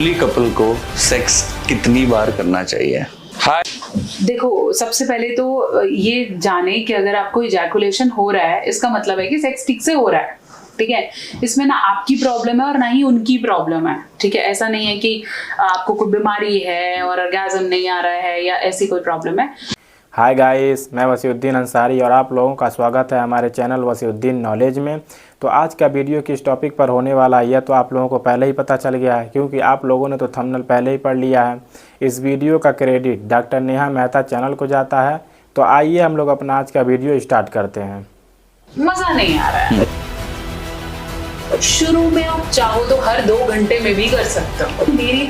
Couple को sex कितनी बार करना चाहिए? हाय, देखो, सबसे पहले तो ये जाने कि अगर आपको इजैकुलेशन हो रहा है इसका मतलब है कि सेक्स ठीक से हो रहा है। ठीक है, इसमें ना आपकी प्रॉब्लम है और ना ही उनकी प्रॉब्लम है। ठीक है, ऐसा नहीं है कि आपको कोई बीमारी है और ऑर्गेज़म नहीं आ रहा है या ऐसी कोई प्रॉब्लम है। हाय गाइस, मैं वसीउद्दीन अंसारी और आप लोगों का स्वागत है हमारे चैनल वसीउद्दीन नॉलेज में। तो आज का वीडियो किस टॉपिक पर होने वाला है यह तो आप लोगों को पहले ही पता चल गया है, क्योंकि आप लोगों ने तो थंबनेल पहले ही पढ़ लिया है। इस वीडियो का credit doctor Neha Mehta channel को जाता है। तो आइए हम लोग अपना आज का वीडियो स्टार्ट करते हैं। मजा नहीं आ रहा है। शुरू में आप चाहो तो हर 2 घंटे में भी कर सकते हो। मेरी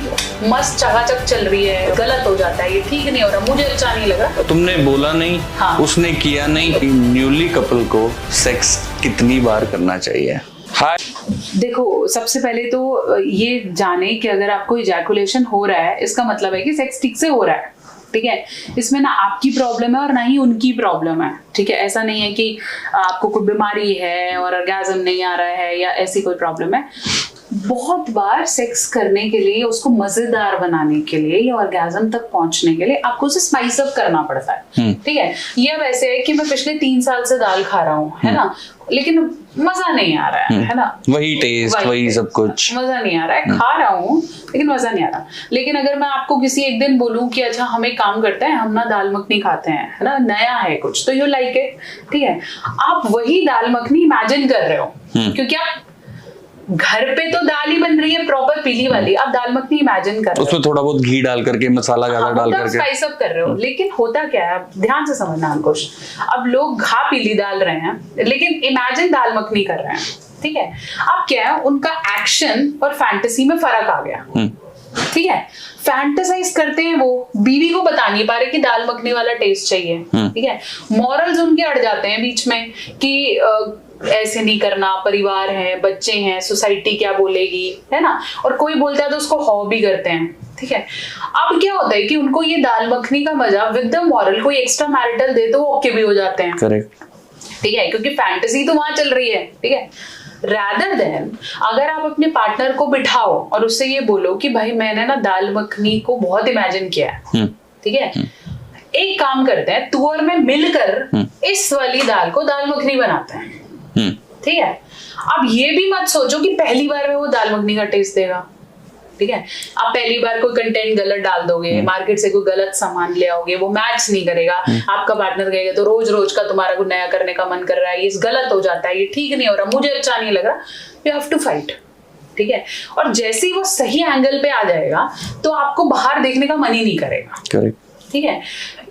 मस्त चकाचक चल रही है, गलत हो जाता है, ये ठीक नहीं हो रहा, मुझे अच्छा नहीं लग रहा। तुमने बोला नहीं, हाँ। उसने किया नहीं कि न्यूली कपल को सेक्स कितनी बार करना चाहिए? हाय, देखो, सबसे पहले तो ये जाने कि अगर आपको इजैकुलेशन हो रहा है इसका मतलब है कि सेक्स ठीक से हो रहा है। ठीक है, इसमें ना आपकी प्रॉब्लम है और ना ही उनकी प्रॉब्लम है। ठीक है, ऐसा नहीं है कि आपको कोई बीमारी है और ऑर्गेज़म नहीं आ रहा है या ऐसी कोई प्रॉब्लम है। बहुत बार सेक्स करने के लिए, उसको मजेदार बनाने के लिए या ऑर्गेज़म तक पहुंचने के लिए आपको उसे स्पाइस अप करना पड़ता है। ठीक है, ये अब ऐसे है कि मैं पिछले 3 साल से दाल खा रहा हूँ, है ना, लेकिन मजा नहीं आ रहा है ना, वही टेस्ट, वही सब कुछ, मजा नहीं आ रहा है। खा रहा हूँ लेकिन मजा नहीं आ रहा। लेकिन अगर मैं आपको किसी एक दिन बोलूं कि अच्छा हम एक काम करते हैं, हम ना दाल मखनी खाते हैं, है ना, नया है कुछ, तो यू लाइक इट। ठीक है, आप वही दाल मखनी इमेजिन कर रहे हो, क्योंकि आप घर पे तो दाल ही बन रही है प्रॉपर पीली वाली, आप दाल मखनी इमेजिन कर रहे हो, उसमें थोड़ा बहुत घी डाल करके, मसाला ज्यादा डाल करके स्पाइस अप कर रहे हो। लेकिन होता क्या है, आप ध्यान से समझना अंकुश, अब लोग घा पीली डाल रहे हैं लेकिन इमेजिन दाल मखनी कर रहे हैं। ठीक है, अब क्या है, उनका एक्शन और फैंटेसी में फर्क आ गया। ठीक है, फैंटेसाइज करते हैं, वो बीवी को बता नहीं पा रहे कि दाल मखनी वाला टेस्ट चाहिए। ठीक है, मॉरल्स उनके अड़ जाते हैं बीच में कि ऐसे नहीं करना, परिवार है, बच्चे हैं, सोसाइटी क्या बोलेगी, है ना, और कोई बोलता है तो उसको हॉ भी करते हैं। ठीक है, अब क्या होता है कि उनको ये दाल मखनी का मजा विद द मॉरल कोई एक्स्ट्रा मैरिटल दे तो वो ओके भी हो जाते हैं। करेक्ट। ठीक है, क्योंकि फैंटेसी तो वहां चल रही है। ठीक है, रादर देन अगर आप अपने पार्टनर को बिठाओ और उससे ये बोलो कि भाई मैंने ना दाल मखनी को बहुत इमेजिन किया है। ठीक है, एक काम करते हैं, तू और मैं मिलकर इस वाली दाल को दाल मखनी बनाते हैं। ठीक है, अब ये भी मत सोचो कि पहली बार में वो दाल मखनी का टेस्ट देगा। ठीक है, आप पहली बार कोई कंटेंट गलत डाल दोगे, मार्केट से कोई गलत सामान ले आओगे, वो मैच नहीं करेगा। आपका पार्टनर कहेगा तो रोज रोज का तुम्हारा कुछ नया करने का मन कर रहा है, ये गलत हो जाता है, ये ठीक नहीं हो रहा, मुझे अच्छा नहीं लग रहा, यू हैव टू फाइट। ठीक है, और जैसे ही वो सही एंगल पे आ जाएगा तो आपको बाहर देखने का मन ही नहीं करेगा। करेक्ट। ठीक है,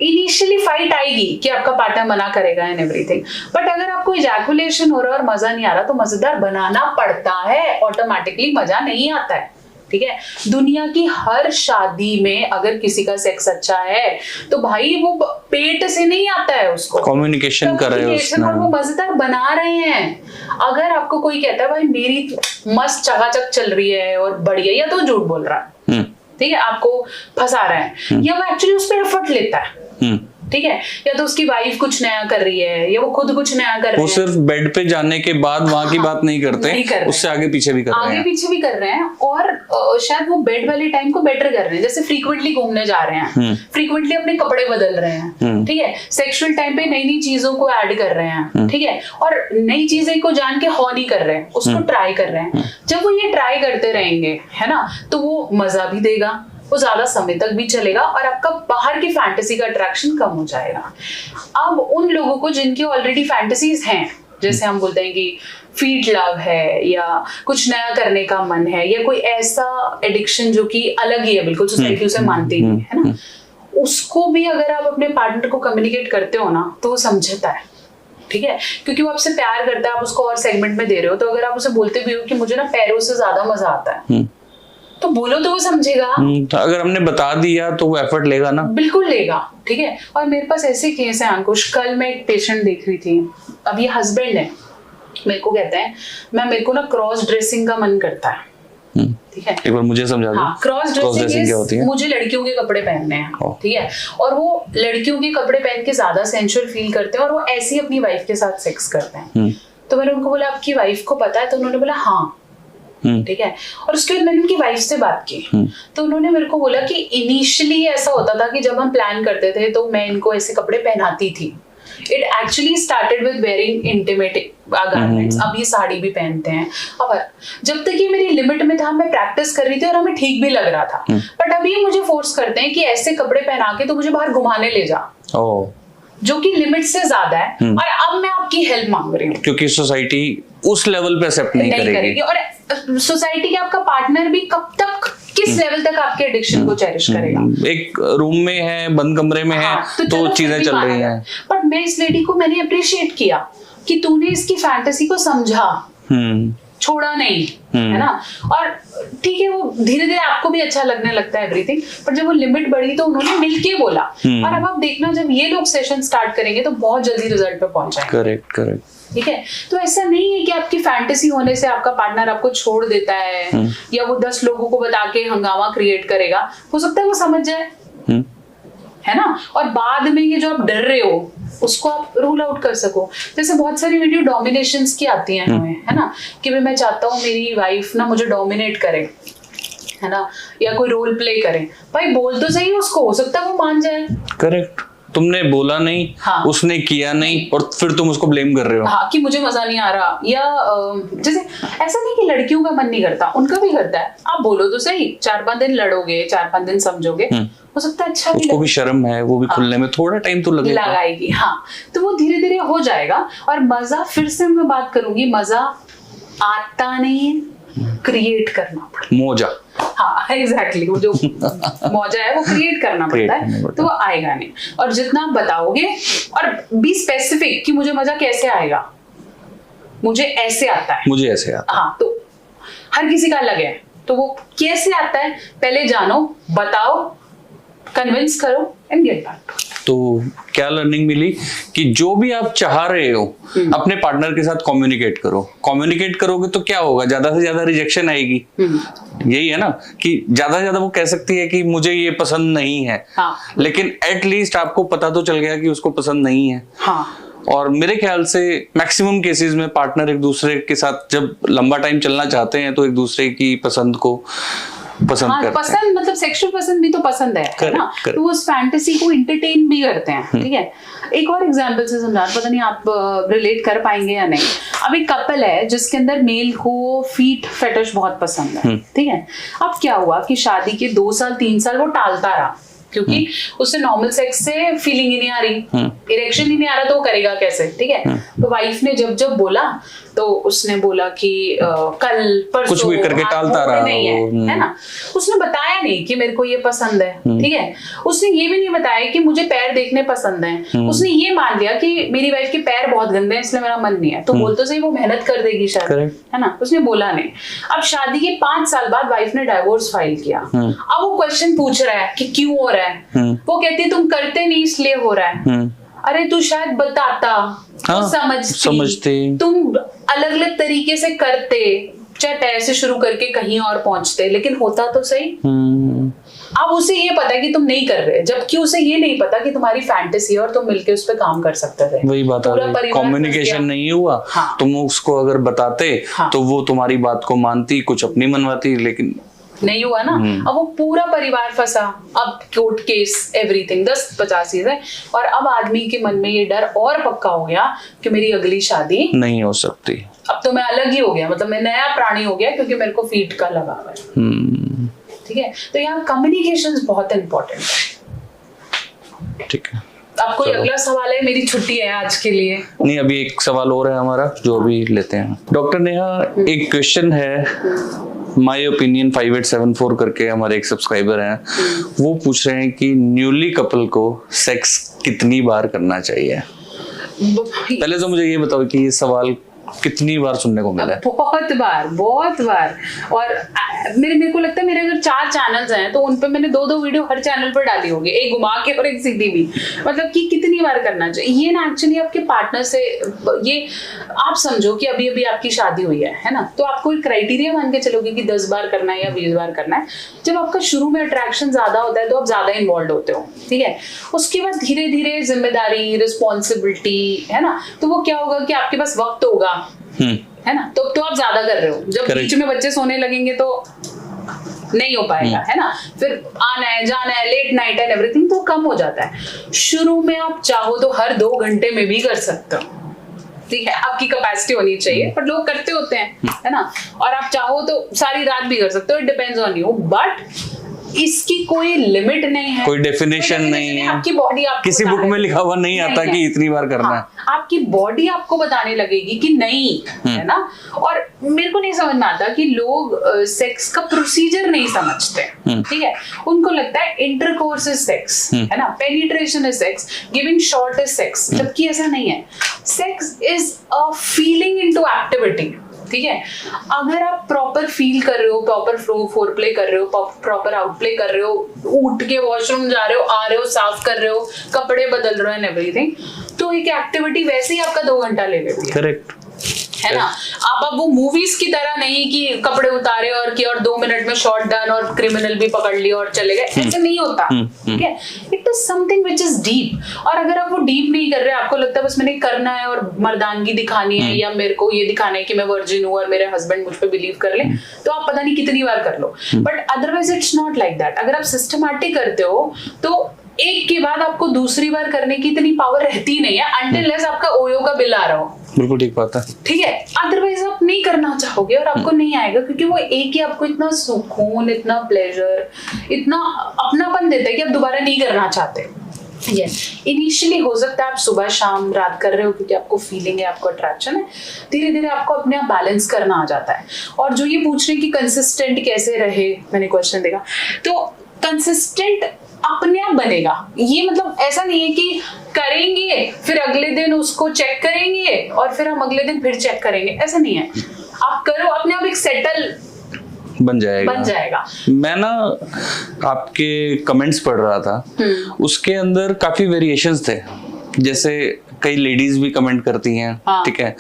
इनिशियली फाइट आएगी कि आपका पार्टनर मना करेगा एंड एवरीथिंग, बट अगर आपको इजैकुलेशन हो रहा है और मजा नहीं आ रहा तो मजेदार बनाना पड़ता है, ऑटोमेटिकली मजा नहीं आता है। ठीक है, दुनिया की हर शादी में अगर किसी का सेक्स अच्छा है तो भाई वो पेट से नहीं आता है, उसको कम्युनिकेशन कर रहे हो उसमें, और वो मजेदार बना रहे हैं। अगर आपको कोई कहता है भाई मेरी मस्त चकाचक चल रही है और बढ़िया, या तो झूठ बोल रहा है। ठीक है, आपको फंसा रहा है, या वो एक्चुअली उस पर एफर्ट लेता है। ठीक है, या तो उसकी वाइफ कुछ नया कर रही है या वो खुद कुछ नया कर रहे हैं। वो सिर्फ बेड पे जाने के बाद वहां की बात नहीं करते, उससे आगे पीछे भी कर रहे हैं, आगे पीछे भी कर रहे हैं, और शायद वो बेड वाले टाइम को बेटर कर रहे हैं, जैसे फ्रीक्वेंटली घूमने जा रहे हैं, फ्रीक्वेंटली अपने कपड़े बदल रहे हैं। ठीक है, सेक्सुअल टाइम पे नई नई चीजों को ऐड कर रहे हैं। ठीक है, और नई चीजें को जान के हॉ नहीं कर रहे हैं, उसको ट्राई कर रहे हैं। जब वो ये ट्राई करते रहेंगे, है ना, तो वो मजा भी देगा, वो ज्यादा समय तक भी चलेगा और आपका बाहर की फैंटेसी का अट्रैक्शन कम हो जाएगा। अब उन लोगों को जिनकी ऑलरेडी फैंटेसीज हैं, जैसे हम बोलते हैं कि फीट लव है या कुछ नया करने का मन है या कोई ऐसा एडिक्शन जो कि अलग ही है, बिल्कुल सोसाइटी उसे मानती नहीं है ना, उसको भी अगर आप अपने पार्टनर को कम्युनिकेट करते हो ना तो वो समझता है। ठीक है, क्योंकि वो आपसे प्यार करता है, आप उसको और सेगमेंट में दे रहे हो, तो अगर आप उसे बोलते भी हो कि मुझे ना पैरों से ज्यादा मजा आता है, तो बोलो तो वो समझेगा। तो अगर हमने बता दिया तो वो एफर्ट लेगा ना, बिल्कुल लेगा। ठीक है, और मेरे पास ऐसे केस है अंकुश, कल मैं एक पेशेंट देख रही थी, अब ये हस्बैंड है, मेरे को कहते हैं मेरे को ना क्रॉस ड्रेसिंग का मन करता है। ठीक है, एक बार मुझे समझा दो। हाँ, क्रॉस ड्रेसिंग क्या होती है? मुझे लड़कियों के कपड़े पहनने हैं। ठीक है, और वो लड़कियों के कपड़े पहन के ज्यादा सेंसुअल फील करते हैं और वो ऐसे ही अपनी वाइफ के साथ सेक्स करते हैं। तो मैंने उनको बोला आपकी वाइफ को पता है? तो उन्होंने बोला हाँ। ठीक है। और उसके बाद मैंने उनकी वाइफ से बात की, तो उन्होंने मेरे को बोला कि इनिशियली ऐसा होता था कि जब हम प्लान करते थे तो मैं इनको ऐसे कपड़े पहनाती थी। It actually started with wearing intimate garments. अब ये साड़ी भी पहनते हैं। अब जब तक ये मेरी लिमिट में था, मैं प्रैक्टिस कर रही थी और हमें ठीक भी लग रहा था, बट अब ये मुझे फोर्स करते हैं कि ऐसे कपड़े पहना के तो मुझे बाहर घुमाने ले जा, जो कि लिमिट से ज्यादा है। और अब मैं आपकी हेल्प मांग रही हूँ, क्योंकि सोसाइटी उस लेवल पे एक्सेप्ट नहीं करेगी। और सोसाइटी के आपका पार्टनर भी कब तक, किस लेवल तक आपके एडिक्शन को चेरिश करेगा। एक रूम में है, बंद कमरे में है, तो चीजें चल रही हैं। बट मैं इस लेडी को मैंने अप्रिशिएट किया कि तूने इसकी फैंटेसी को समझा, छोड़ा नहीं, है ना। और ठीक है, वो धीरे धीरे आपको भी अच्छा लगने लगता है एवरीथिंग, पर जब वो लिमिट बढ़ी तो उन्होंने मिलके बोला। और अब आप देखना, जब ये लोग सेशन स्टार्ट करेंगे तो बहुत जल्दी रिजल्ट पे पहुंचाएंगे। करेक्ट। ठीक है। तो ऐसा नहीं है कि आपकी फैंटेसी होने से आपका पार्टनर आपको छोड़ देता है, या वो 10 लोगों को बता के हंगामा क्रिएट करेगा। हो सकता है वो समझ जाए, है ना, और बाद में ये जो आप डर रहे हो उसको आप रूल आउट कर सको। जैसे बहुत सारी वीडियो डोमिनेशंस की आती हैं हमें, है ना, कि मैं चाहता हूँ मेरी वाइफ ना मुझे डोमिनेट करे, है ना, या कोई रोल प्ले करे। भाई बोल तो सही उसको, हो सकता है वो मान जाए। करेक्ट। तुमने बोला नहीं, उसने किया नहीं, और फिर तुम उसको ब्लेम कर रहे हो। हाँ, कि मुझे मजा नहीं आ रहा। या जैसे ऐसा नहीं कि लड़कियों का मन नहीं करता, उनका भी करता है। आप बोलो तो सही, 4-5 दिन लड़ोगे, 4-5 दिन समझोगे, हो सकता है अच्छा उसको भी शर्म है, वो भी खुलने में थोड़ा टाइम तो लगाएगी। हाँ, तो वो धीरे धीरे हो जाएगा। और मजा, फिर से मैं बात करूंगी, मजा आता नहीं, क्रिएट करना पड़ता। मोजा, हाँ एग्जैक्टली, वो जो मौजा है वो क्रिएट करना पड़ता है, तो वो आएगा नहीं। और जितना आप बताओगे, और बी स्पेसिफिक कि मुझे मजा कैसे आएगा, मुझे ऐसे आता है, मुझे ऐसे आता है। हाँ, तो हर किसी का अलग है, तो वो कैसे आता है पहले जानो, बताओ, कन्विंस करो एंड गेट बैक। तो क्या लर्निंग मिली कि जो भी आप चाह रहे हो अपने पार्टनर के साथ कम्युनिकेट करो। कम्युनिकेट करोगे तो क्या होगा, ज्यादा से ज्यादा रिजेक्शन आएगी। यही है ना, कि ज्यादा से ज्यादा वो कह सकती है कि मुझे ये पसंद नहीं है, लेकिन एटलीस्ट आपको पता तो चल गया कि उसको पसंद नहीं है। और मेरे ख्याल से मैक्सिमम केसेस में पार्टनर एक दूसरे के साथ जब लंबा टाइम चलना चाहते हैं तो एक दूसरे की पसंद को पसंद करते हैं। पसंद मतलब सेक्सुअल पसंद भी तो पसंद है ना, तो उस फैंटेसी को एंटरटेन भी करते हैं। ठीक है, एक और एग्जांपल से समझा, पता नहीं आप रिलेट कर पाएंगे या नहीं। अब एक कपल है जिसके अंदर मेल को फीट फेटिश बहुत पसंद है। ठीक है, अब क्या हुआ कि शादी के 2 साल 3 साल वो टालता रहा, क्योंकि उससे नॉर्मल सेक्स से फीलिंग ही नहीं आ रही, इरेक्शन ही नहीं आ रहा, तो वो करेगा कैसे। ठीक है, तो वाइफ ने जब बोला तो उसने बोला कि कल परसों कुछ भी करके टालता रहा, नहीं है ना। उसने बताया नहीं कि मेरे को ये पसंद है। ठीक है, उसने ये भी नहीं बताया कि मुझे पैर देखने पसंद है। उसने ये मान लिया कि मेरी वाइफ के पैर बहुत गंदे हैं इसलिए मेरा मन नहीं है, तो बोल तो सही वो मेहनत कर देगी शायद, है ना। उसने बोला नहीं। अब शादी के 5 साल बाद वाइफ ने डाइवोर्स फाइल किया। अब वो क्वेश्चन पूछ रहा है कि क्यों हो रहा है। वो कहती है तुम करते नहीं इसलिए हो रहा है। अरे तू शायद बताता, समझते, तुम अलग अलग तरीके से करते, चाहे पैर से शुरू करके कहीं और पहुंचते, लेकिन होता तो सही। अब उसे ये पता है कि तुम नहीं कर रहे, जबकि उसे ये नहीं पता कि तुम्हारी फैंटेसी है और तुम मिलके उस पर काम कर सकते थे। वही बात है, कम्युनिकेशन नहीं हुआ। तुम उसको अगर बताते तो वो तुम्हारी बात को मानती, कुछ अपनी मनवाती, लेकिन नहीं हुआ ना। अब वो पूरा परिवार फंसा, अब कोर्ट केस, एवरीथिंग 10-50 चीजें। और अब आदमी के मन में ये डर और पक्का हो गया कि मेरी अगली शादी नहीं हो सकती, अब तो मैं अलग ही हो गया, मतलब मैं नया प्राणी हो गया क्योंकि मेरे को फीट का लगा हुआ है। ठीक है, तो यहाँ कम्युनिकेशन बहुत इंपॉर्टेंट है। ठीक है, अब कोई अगला सवाल है? मेरी छुट्टी है आज के लिए। नहीं, अभी एक सवाल और है हमारा जो अभी लेते हैं। डॉक्टर नेहा, एक क्वेश्चन है, माय ओपिनियन 5874 करके हमारे एक सब्सक्राइबर हैं, वो पूछ रहे हैं कि न्यूली कपल को सेक्स कितनी बार करना चाहिए। पहले तो मुझे ये बताओ कि ये सवाल कितनी बार सुनने को मिला है? बहुत बार। और मेरे को लगता है मेरे अगर 4 चैनल्स हैं तो उनपे मैंने 2-2 वीडियो हर चैनल पर डाली होगी, एक घुमा के और एक सीधी भी। मतलब कि कितनी बार करना चाहिए ये ना, एक्चुअली आपके पार्टनर से, ये आप समझो कि अभी अभी आपकी शादी हुई है ना, तो आपको एक क्राइटेरिया मान के चलोगे कि 10 बार करना है या 20 बार करना है। जब आपका शुरू में अट्रैक्शन ज्यादा होता है तो आप ज्यादा इन्वॉल्व होते हो। ठीक है, उसके बाद धीरे धीरे जिम्मेदारी, रिस्पॉन्सिबिलिटी, है ना, तो वो क्या होगा कि आपके पास वक्त होगा, है है ना, तो आप ज्यादा कर रहे हो। जब बीच में बच्चे सोने लगेंगे तो नहीं हो पाएगा, है ना। फिर आना है जाना है, लेट नाइट एंड एवरीथिंग, तो कम हो जाता है। शुरू में आप चाहो तो हर 2 घंटे में भी कर सकते हो, ठीक है, आपकी कैपेसिटी होनी चाहिए, पर लोग करते होते हैं, है ना। और आप चाहो तो सारी रात भी कर सकते हो, it depends on you, but इसकी कोई लिमिट नहीं है, कोई डेफिनेशन नहीं है। आपकी बॉडी आपको किसी बुक में लिखा हुआ नहीं आता कि इतनी बार करना है। आपकी बॉडी आपको बताने लगेगी कि नहीं, है ना। और मेरे को नहीं समझ में आता कि लोग सेक्स का प्रोसीजर नहीं समझते, ठीक है। उनको लगता है इंटरकोर्स इज सेक्स, है ना, penetration is sex, giving shot is sex, जबकि ऐसा नहीं है। Sex is a feeling into activity, ठीक है। अगर आप प्रॉपर फील कर रहे हो, प्रॉपर फोर प्ले कर रहे हो, प्रॉपर आउट प्ले कर रहे हो, उठ के वॉशरूम जा रहे हो, आ रहे हो, साफ कर रहे हो, कपड़े बदल रहे हो एंड एवरीथिंग, तो एक एक्टिविटी वैसे ही आपका 2 घंटा ले लेती है, करेक्ट, है ना। आप वो मूवीज की तरह नहीं कि कपड़े उतारे और किया और 2 मिनट में शॉट डन और क्रिमिनल भी पकड़ लिया और चले गए, ऐसे नहीं होता, ठीक है। It is something which is deep. और अगर आप वो डीप नहीं कर रहे, आपको लगता है बस मैंने करना है और मर्दानगी दिखानी है, या मेरे को ये दिखाना है कि मैं वर्जिन हूँ और मेरे हस्बैंड मुझ पर बिलीव कर ले, तो आप पता नहीं कितनी बार कर लो, but otherwise it's not like that. अगर आप सिस्टमैटिक करते हो तो एक के बाद आपको दूसरी बार करने की इतनी पावर रहती नहीं है, अनटिल आपका ओयो का बिल आ रहा हो। बिल्कुल ठीक बात है, ठीक है। अदरवाइज आप नहीं करना चाहोगे और आपको नहीं आएगा, क्योंकि वो एक ही आपको इतना सुकून, इतना प्लेजर, इतना अपनापन देता है कि आप दोबारा नहीं करना चाहते। इनिशियली हो सकता है आप सुबह शाम रात कर रहे हो क्योंकि आपको फीलिंग है, आपको अट्रैक्शन है, धीरे धीरे आपको अपने आप बैलेंस करना आ जाता है। और जो ये पूछ रहे कि कंसिस्टेंट कैसे रहे, मैंने क्वेश्चन देखा, तो कंसिस्टेंट अपने आप बनेगा। ये मतलब ऐसा नहीं है कि करेंगे फिर अगले दिन उसको चेक करेंगे और फिर हम अगले दिन फिर चेक करेंगे, ऐसा नहीं है। आप करो, अपने आप एक सेटल बन जाएगा। मैं ना आपके कमेंट्स पढ़ रहा था, उसके अंदर काफी वेरिएशंस थे। जैसे कई लेडीज भी कमेंट करती हैं, ठीक है,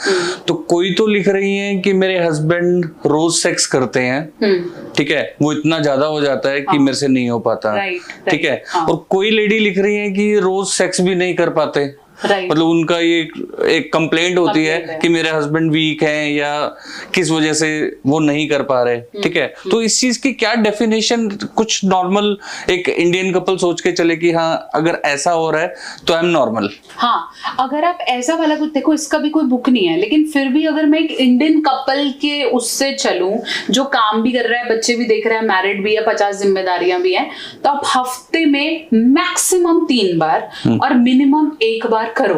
तो कोई तो लिख रही हैं कि मेरे हस्बैंड रोज सेक्स करते हैं, ठीक है, वो इतना ज्यादा हो जाता है कि मेरे से नहीं हो पाता, ठीक है। और कोई लेडी लिख रही है कि रोज सेक्स भी नहीं कर पाते, मतलब उनका ये एक कंप्लेंट होती है कि मेरे हस्बैंड वीक हैं या किस वजह से वो नहीं कर पा रहे, ठीक है। तो इस चीज की क्या डेफिनेशन, कुछ नॉर्मल एक इंडियन कपल सोच के चले कि हाँ अगर ऐसा हो रहा है तो आई एम नॉर्मल। हाँ, अगर आप ऐसा वाला कुछ देखो, इसका भी कोई बुक नहीं है, लेकिन फिर भी अगर मैं एक इंडियन कपल के उससे चलूं जो काम भी कर रहा है, बच्चे भी देख रहा है, मैरिड भी है, 50 जिम्मेदारियां भी हैं, तो आप हफ्ते में मैक्सिमम 3 बार और मिनिमम 1 बार करो।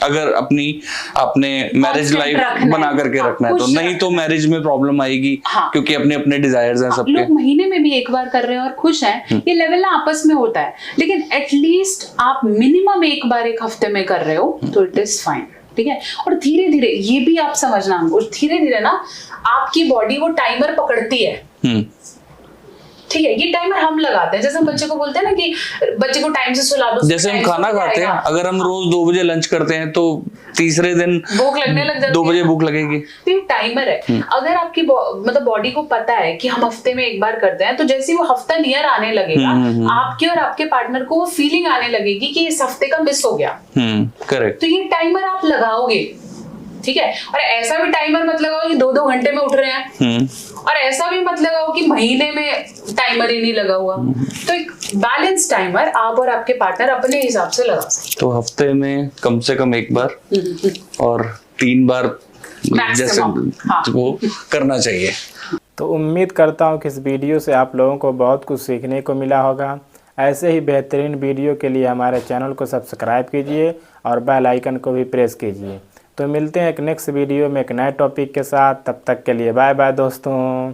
अगर आपने मैरिज लाइफ बना करके रखना है तो, नहीं तो मैरिज में प्रॉब्लम आएगी, क्योंकि अपने अपने डिजायर्स हैं सबके। लोग महीने में भी 1 बार कर रहे हैं और खुश हैं, ये लेवल ना आपस में होता है, लेकिन एटलीस्ट आप मिनिमम 1 बार 1 हफ्ते में कर रहे हो तो इट इज फाइन, ठीक है। और धीरे धीरे ये भी आप समझना, धीरे धीरे ना आपकी बॉडी वो टाइमर पकड़ती है, ठीक है। ये टाइमर हम लगाते हैं, जैसे हम बच्चे को बोलते हैं ना कि बच्चे को टाइम से सुला दो, जैसे हम खाना खाते हैं, अगर हम रोज 2 बजे लंच करते हैं तो तीसरे दिन भूख लगने लग जाती है, 2 बजे भूख लगेगी। तो ये टाइमर है। अगर आपकी मतलब बॉडी को पता है कि हम हफ्ते में 1 बार करते हैं, तो जैसे वो हफ्ता नियर आने लगेगा, आपके और आपके पार्टनर को वो फीलिंग आने लगेगी कि इस हफ्ते का मिस हो गया, करेक्ट। तो ये टाइमर आप लगाओगे, ठीक है। और ऐसा भी टाइमर मत लगाओ कि 2-2 घंटे में उठ रहे हैं, और ऐसा भी मत लगाओ कि महीने में टाइमर ही नहीं लगा हुआ। तो एक बैलेंस टाइमर आप और आपके पार्टनर अपने हिसाब से लगा सकते। तो हफ्ते में कम से कम 1 बार और 3 बार जैसे वो करना चाहिए। तो उम्मीद करता हूँ कि इस वीडियो से आप लोगों को बहुत कुछ सीखने को मिला होगा। ऐसे ही बेहतरीन वीडियो के लिए हमारे चैनल को सब्सक्राइब कीजिए और बेल आइकन को भी प्रेस कीजिए। तो मिलते हैं एक नेक्स्ट वीडियो में एक नए टॉपिक के साथ, तब तक के लिए बाय बाय दोस्तों।